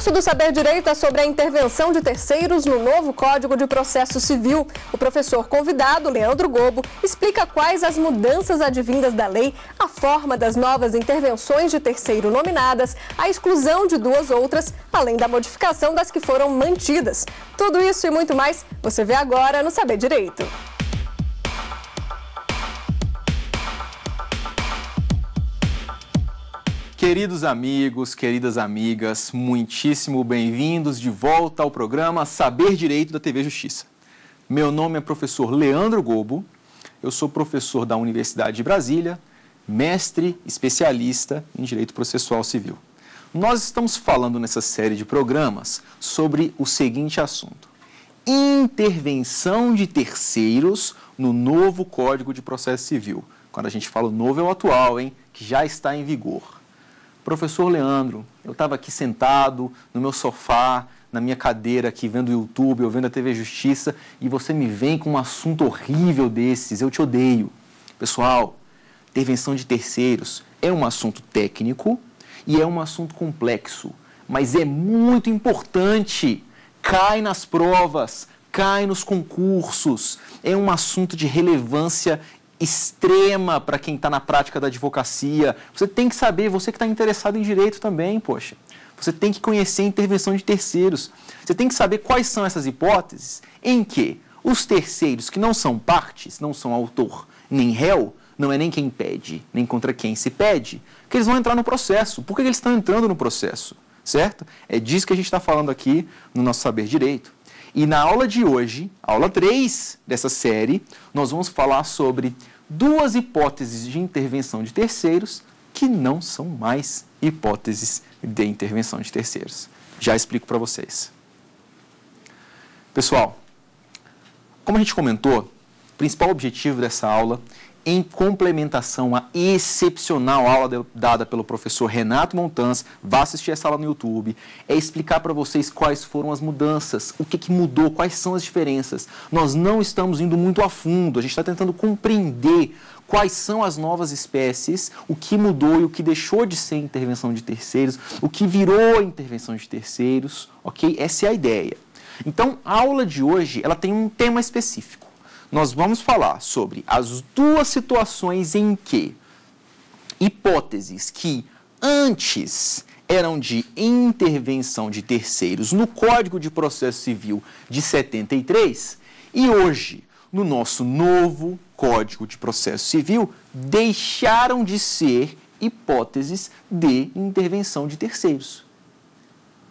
curso do Saber Direito é sobre a intervenção de terceiros no novo Código de Processo Civil. O professor convidado, Leandro Gobo, explica quais as mudanças advindas da lei, a forma das novas intervenções de terceiro nominadas, a exclusão de duas outras, além da modificação das que foram mantidas. Tudo isso e muito mais você vê agora no Saber Direito. Queridos amigos, queridas amigas, muitíssimo bem-vindos de volta ao programa Saber Direito da TV Justiça. Meu nome é professor Leandro Gobo, eu sou professor da Universidade de Brasília, mestre especialista em Direito Processual Civil. Nós estamos falando nessa série de programas sobre o seguinte assunto: intervenção de terceiros no novo Código de Processo Civil. Quando a gente fala o novo é o atual, que já está em vigor. Professor Leandro, eu estava aqui sentado no meu sofá, na minha cadeira aqui, vendo o YouTube, ou vendo a TV Justiça, e você me vem com um assunto horrível desses, eu te odeio. Pessoal, intervenção de terceiros é um assunto técnico e é um assunto complexo, mas é muito importante, cai nas provas, cai nos concursos, é um assunto de relevância extrema para quem está na prática da advocacia. Você tem que saber, você que está interessado em direito também, poxa. Você tem que conhecer a intervenção de terceiros. Você tem que saber quais são essas hipóteses em que os terceiros que não são partes, não são autor nem réu, não é nem quem pede, nem contra quem se pede, que eles vão entrar no processo. Por que eles estão entrando no processo? Certo? É disso que a gente está falando aqui no nosso Saber Direito. E na aula de hoje, aula 3 dessa série, nós vamos falar sobre duas hipóteses de intervenção de terceiros que não são mais hipóteses de intervenção de terceiros. Já explico para vocês. Pessoal, como a gente comentou, o principal objetivo dessa aula, em complementação à excepcional aula dada pelo professor Renato Montanz, vá assistir essa aula no YouTube, é explicar para vocês quais foram as mudanças, o que mudou, quais são as diferenças. Nós não estamos indo muito a fundo, a gente está tentando compreender quais são as novas espécies, o que mudou e o que deixou de ser intervenção de terceiros, o que virou intervenção de terceiros, ok? Essa é a ideia. Então, a aula de hoje, ela tem um tema específico. Nós vamos falar sobre as duas situações em que hipóteses que antes eram de intervenção de terceiros no Código de Processo Civil de 73 e hoje, no nosso novo Código de Processo Civil, deixaram de ser hipóteses de intervenção de terceiros.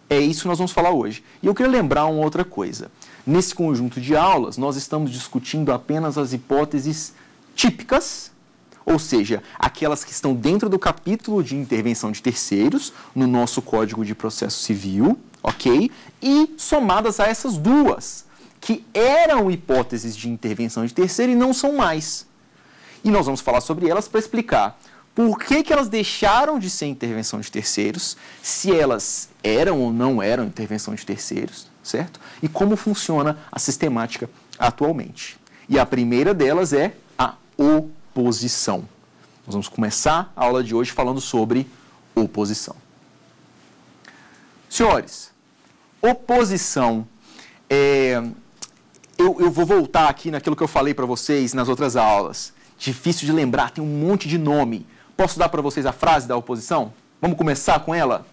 É isso que nós vamos falar hoje. E eu queria lembrar uma outra coisa. Nesse conjunto de aulas, nós estamos discutindo apenas as hipóteses típicas, ou seja, aquelas que estão dentro do capítulo de intervenção de terceiros, no nosso Código de Processo Civil, ok? E somadas a essas duas, que eram hipóteses de intervenção de terceiro e não são mais. E nós vamos falar sobre elas para explicar por que elas deixaram de ser intervenção de terceiros, se elas eram ou não eram intervenção de terceiros, certo? E como funciona a sistemática atualmente. E a primeira delas é a oposição. Nós vamos começar a aula de hoje falando sobre oposição. Senhores, oposição, eu vou voltar aqui naquilo que eu falei para vocês nas outras aulas. Difícil de lembrar, tem um monte de nome. Posso dar para vocês a frase da oposição? Vamos começar com ela?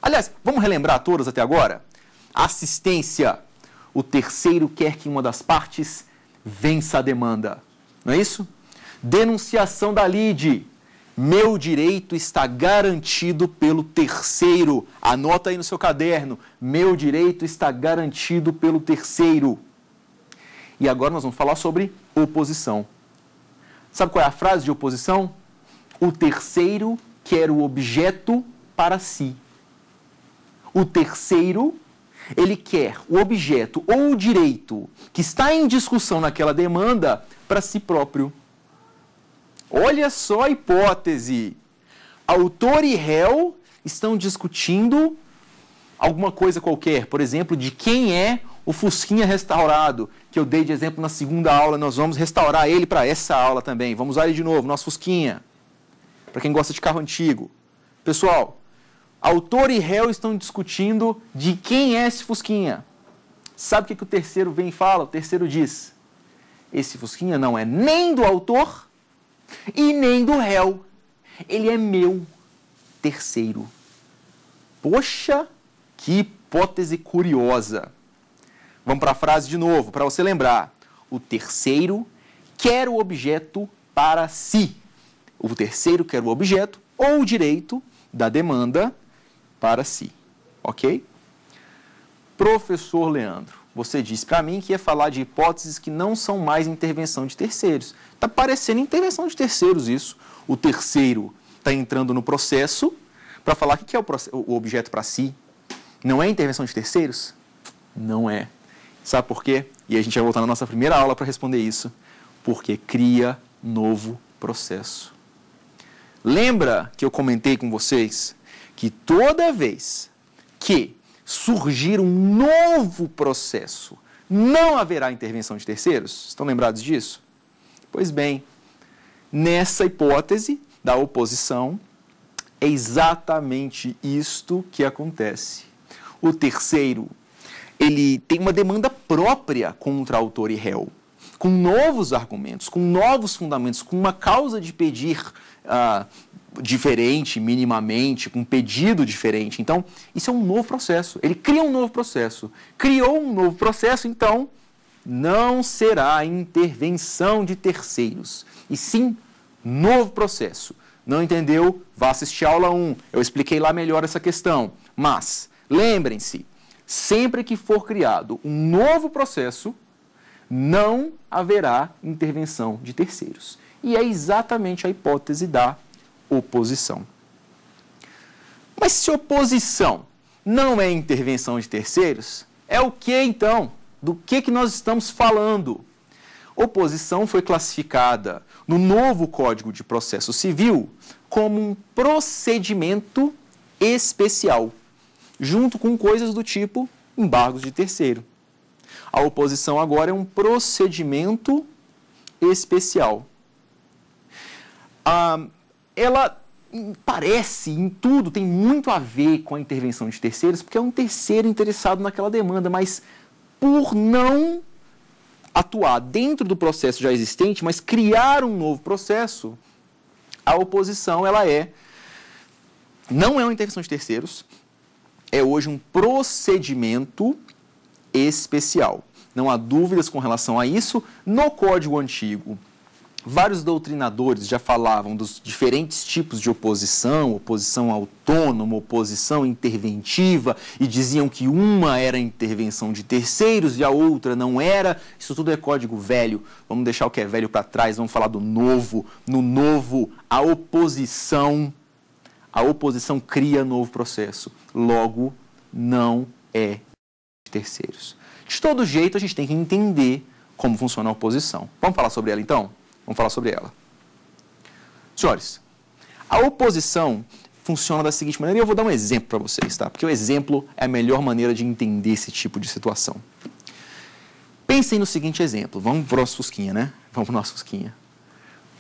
Aliás, vamos relembrar todas até agora? Assistência. O terceiro quer que uma das partes vença a demanda. Não é isso? Denunciação da lide. Meu direito está garantido pelo terceiro. Anota aí no seu caderno. Meu direito está garantido pelo terceiro. E agora nós vamos falar sobre oposição. Sabe qual é a frase de oposição? O terceiro quer o objeto para si. O terceiro, ele quer o objeto ou o direito que está em discussão naquela demanda para si próprio. Olha só a hipótese. Autor e réu estão discutindo alguma coisa qualquer, por exemplo, de quem é o Fusquinha restaurado, que eu dei de exemplo na segunda aula, nós vamos restaurar ele para essa aula também. Vamos usar ele de novo, nosso Fusquinha, para quem gosta de carro antigo. Pessoal, Autor e réu estão discutindo de quem é esse Fusquinha. Sabe o que o terceiro vem e fala? O terceiro diz: esse Fusquinha não é nem do autor e nem do réu. Ele é meu. Terceiro. Poxa, que hipótese curiosa. Vamos para a frase de novo, para você lembrar. O terceiro quer o objeto para si. O terceiro quer o objeto ou o direito da demanda para si. Ok? Professor Leandro, você disse para mim que ia falar de hipóteses que não são mais intervenção de terceiros. Está parecendo intervenção de terceiros isso. O terceiro está entrando no processo para falar o que é o objeto para si. Não é intervenção de terceiros? Não é. Sabe por quê? E a gente vai voltar na nossa primeira aula para responder isso. Porque cria novo processo. Lembra que eu comentei com vocês que toda vez que surgir um novo processo, não haverá intervenção de terceiros? Estão lembrados disso? Pois bem, nessa hipótese da oposição, é exatamente isto que acontece. O terceiro, ele tem uma demanda própria contra autor e réu, com novos argumentos, com novos fundamentos, com uma causa de pedir diferente, minimamente, com um pedido diferente. Então, isso é um novo processo. Ele cria um novo processo. Criou um novo processo, então, não será intervenção de terceiros, e sim novo processo. Não entendeu? Vá assistir a aula 1. Eu expliquei lá melhor essa questão. Mas, lembrem-se, sempre que for criado um novo processo, não haverá intervenção de terceiros. E é exatamente a hipótese da oposição. Mas se oposição não é intervenção de terceiros, é o que então? Do que nós estamos falando? Oposição foi classificada no novo Código de Processo Civil como um procedimento especial, junto com coisas do tipo embargos de terceiro. A oposição agora é um procedimento especial. Ela parece, em tudo, tem muito a ver com a intervenção de terceiros, porque é um terceiro interessado naquela demanda, mas por não atuar dentro do processo já existente, mas criar um novo processo, a oposição não é uma intervenção de terceiros, é hoje um procedimento especial. Não há dúvidas com relação a isso. No Código Antigo, vários doutrinadores já falavam dos diferentes tipos de oposição, oposição autônoma, oposição interventiva, e diziam que uma era intervenção de terceiros e a outra não era. Isso tudo é código velho. Vamos deixar o que é velho para trás, vamos falar do novo. No novo, a oposição cria novo processo. Logo, não é de terceiros. De todo jeito, a gente tem que entender como funciona a oposição. Vamos falar sobre ela, então? Vamos falar sobre ela. Senhores, a oposição funciona da seguinte maneira, e eu vou dar um exemplo para vocês, tá? Porque o exemplo é a melhor maneira de entender esse tipo de situação. Pensem no seguinte exemplo. Vamos para o nosso Fusquinha, né? Vamos para o nosso Fusquinha.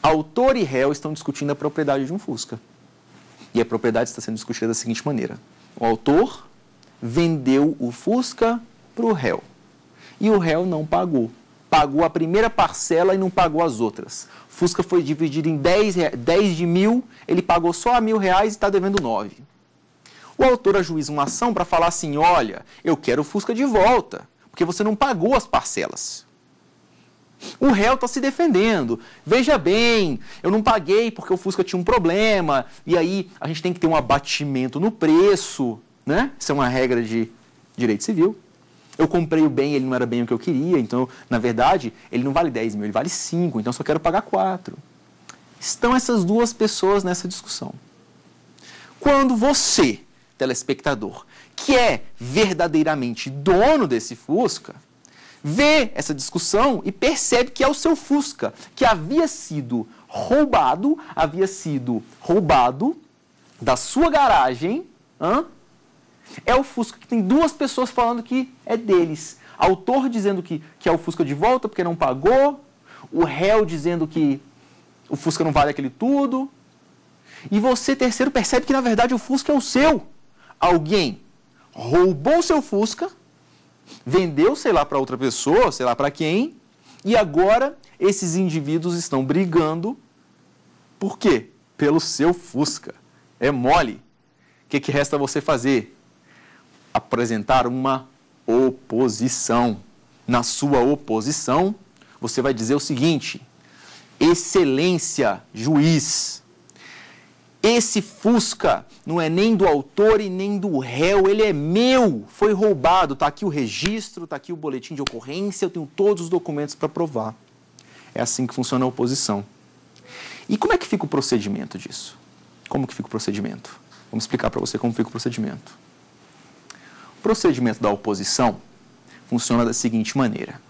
Autor e réu estão discutindo a propriedade de um Fusca. E a propriedade está sendo discutida da seguinte maneira. O autor vendeu o Fusca para o réu. E o réu não pagou. Pagou a primeira parcela e não pagou as outras. O Fusca foi dividido em 10 de mil, ele pagou só R$1.000 e está devendo 9. O autor ajuiza uma ação para falar assim, olha, eu quero o Fusca de volta, porque você não pagou as parcelas. O réu está se defendendo. Veja bem, eu não paguei porque o Fusca tinha um problema, e aí a gente tem que ter um abatimento no preço, né? Isso é uma regra de direito civil. Eu comprei o bem, ele não era bem o que eu queria, então, na verdade, ele não vale 10 mil, ele vale 5, então eu só quero pagar 4. Estão essas duas pessoas nessa discussão. Quando você, telespectador, que é verdadeiramente dono desse Fusca, vê essa discussão e percebe que é o seu Fusca, que havia sido roubado da sua garagem, é o Fusca que tem duas pessoas falando que é deles. Autor dizendo que é o Fusca de volta porque não pagou, o réu dizendo que o Fusca não vale aquele tudo, e você, terceiro, percebe que na verdade o Fusca é o seu. Alguém roubou seu Fusca, vendeu, sei lá, para outra pessoa, sei lá para quem, e agora esses indivíduos estão brigando. Por quê? Pelo seu Fusca. É mole. O que resta você fazer? Apresentar uma oposição. Na sua oposição, você vai dizer o seguinte: Excelência, juiz, esse Fusca não é nem do autor e nem do réu, ele é meu, foi roubado, está aqui o registro, está aqui o boletim de ocorrência, eu tenho todos os documentos para provar. É assim que funciona a oposição. E como é que fica o procedimento disso? Como que fica o procedimento? Vamos explicar para você como fica o procedimento. O procedimento da oposição funciona da seguinte maneira.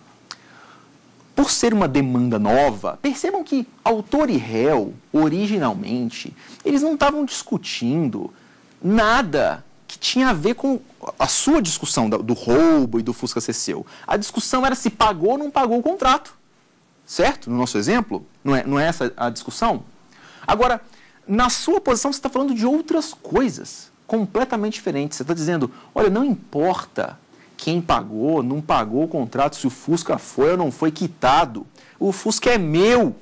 Por ser uma demanda nova, percebam que autor e réu, originalmente, eles não estavam discutindo nada que tinha a ver com a sua discussão do roubo e do Fusca ser seu. A discussão era se pagou ou não pagou o contrato. Certo? No nosso exemplo, não é essa a discussão? Agora, na sua posição, você está falando de outras coisas completamente diferentes. Você está dizendo, olha, não importa quem pagou, não pagou o contrato, se o Fusca foi ou não foi quitado. O Fusca é meu,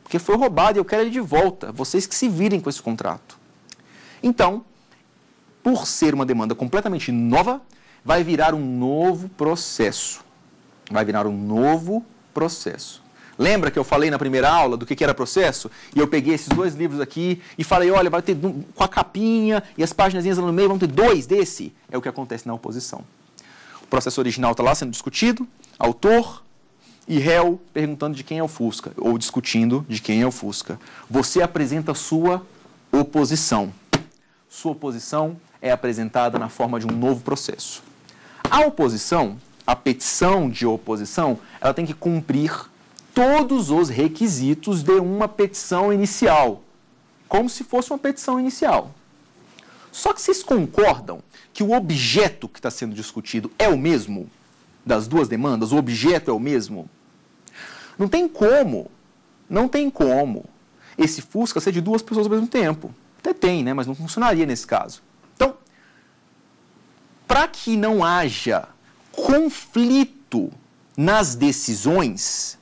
porque foi roubado e eu quero ele de volta. Vocês que se virem com esse contrato. Então, por ser uma demanda completamente nova, vai virar um novo processo. Vai virar um novo processo. Lembra que eu falei na primeira aula do que era processo? E eu peguei esses dois livros aqui e falei, olha, vai ter com a capinha e as páginas lá no meio, vão ter dois desse. É o que acontece na oposição. O processo original está lá sendo discutido, autor e réu perguntando de quem é o Fusca, ou discutindo de quem é o Fusca. Você apresenta a sua oposição. Sua oposição é apresentada na forma de um novo processo. A oposição, a petição de oposição, ela tem que cumprir todos os requisitos de uma petição inicial, como se fosse uma petição inicial. Só que vocês concordam que o objeto que está sendo discutido é o mesmo das duas demandas? O objeto é o mesmo? Não tem como esse Fusca ser de duas pessoas ao mesmo tempo. Até tem, né? Mas não funcionaria nesse caso. Então, para que não haja conflito nas decisões,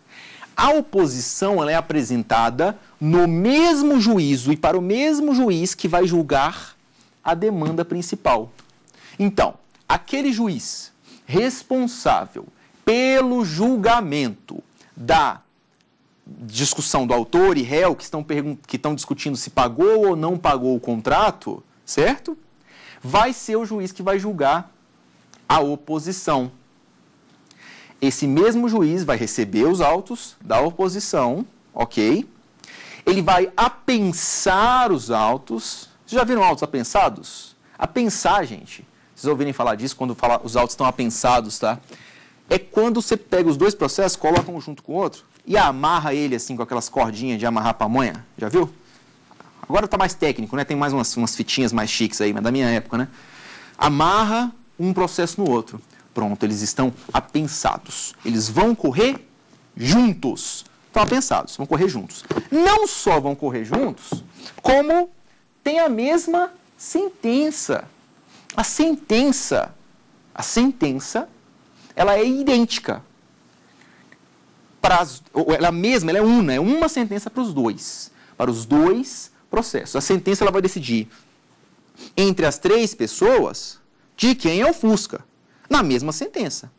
a oposição ela é apresentada no mesmo juízo e para o mesmo juiz que vai julgar a demanda principal. Então, aquele juiz responsável pelo julgamento da discussão do autor e réu que estão discutindo se pagou ou não pagou o contrato, certo? Vai ser o juiz que vai julgar a oposição. Esse mesmo juiz vai receber os autos da oposição, ok? Ele vai apensar os autos. Vocês já viram autos apensados? Apensar, gente. Vocês ouvirem falar disso quando os autos estão apensados, tá? É quando você pega os dois processos, coloca um junto com o outro e amarra ele assim com aquelas cordinhas de amarrar pamonha. Já viu? Agora está mais técnico, né? Tem mais umas fitinhas mais chiques aí, mas da minha época, né? Amarra um processo no outro. Pronto, eles estão apensados. Eles vão correr juntos. Estão apensados, vão correr juntos. Não só vão correr juntos, como tem a mesma sentença. A sentença, ela é idêntica. Ela é una, é uma sentença para os dois processos. A sentença ela vai decidir entre as três pessoas de quem é o Fusca, na mesma sentença.